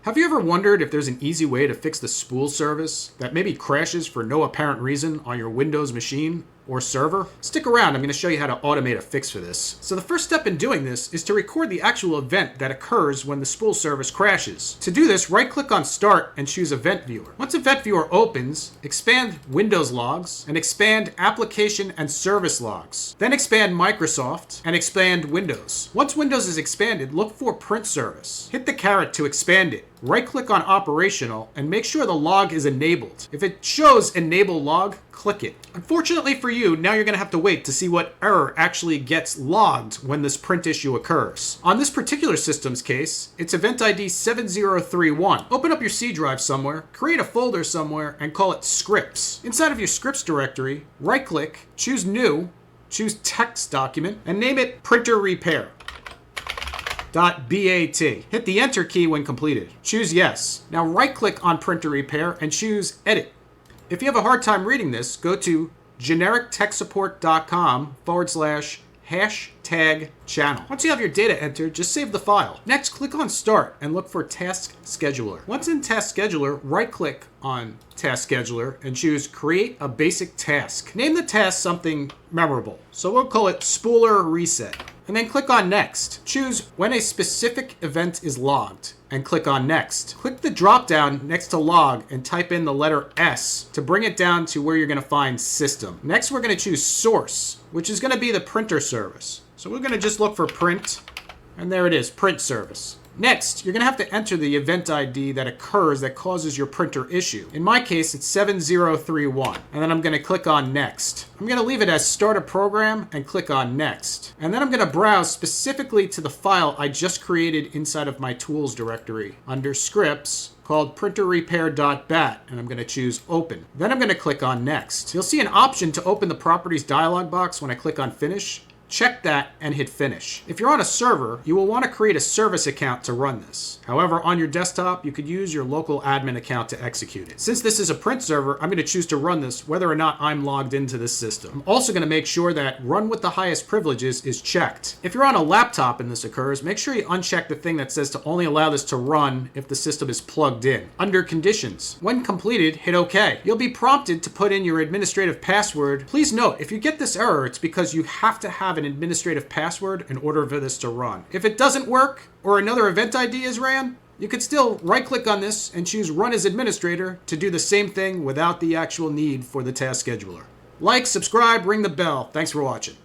Have you ever wondered if there's an easy way to fix the spool service that maybe crashes for no apparent reason on your Windows machine or server? Stick around, I'm going to show you how to automate a fix for this. So the first step in doing this is to record the actual event that occurs when the spool service crashes. To do this, right-click on Start and choose Event Viewer. Once Event Viewer opens, expand Windows Logs and expand Application and Service Logs. Then expand Microsoft and expand Windows. Once Windows is expanded, look for Print Service. Hit the caret to expand it. Right-click on Operational and make sure the log is enabled. If it shows Enable Log, click it. Unfortunately for you, now you're going to have to wait to see what error actually gets logged when this print issue occurs. On this particular system's case, it's event ID 7031. Open up your C drive somewhere, create a folder somewhere, and call it Scripts. Inside of your Scripts directory, right-click, choose New, choose Text Document, and name it Printer Repair. .bat. Hit the Enter key when completed. Choose Yes. Now right-click on Printer Repair and choose Edit. If you have a hard time reading this, go to generictechsupport.com/#channel. Once you have your data entered, just save the file. Next, click on Start and look for Task Scheduler. Once in Task Scheduler, right-click on Task Scheduler and choose Create a Basic Task. Name the task something memorable. So we'll call it Spooler Reset. And then click on Next. Choose when a specific event is logged and click on Next. Click the drop-down next to Log and type in the letter S to bring it down to where you're going to find System. Next, we're going to choose Source, which is going to be the printer service. So we're going to just look for Print, and there it is, Print Service. Next, you're going to have to enter the event ID that occurs that causes your printer issue. In my case, it's 7031. And then I'm going to click on Next. I'm going to leave it as Start a Program and click on Next. And then I'm going to browse specifically to the file I just created inside of my Tools directory under Scripts called printerrepair.bat, and I'm going to choose Open. Then I'm going to click on Next. You'll see an option to open the Properties dialog box when I click on Finish. Check that and hit Finish. If you're on a server, you will want to create a service account to run this. However, on your desktop, you could use your local admin account to execute it. Since this is a print server, I'm going to choose to run this whether or not I'm logged into this system. I'm also going to make sure that Run with the highest privileges is checked. If you're on a laptop and this occurs, make sure you uncheck the thing that says to only allow this to run if the system is plugged in. Under Conditions, when completed, hit OK. You'll be prompted to put in your administrative password. Please note, if you get this error, it's because you have to have an administrative password in order for this to run. If it doesn't work or another event ID is ran, you could still right-click on this and choose Run as Administrator to do the same thing without the actual need for the task scheduler. Like, subscribe, ring the bell. Thanks for watching.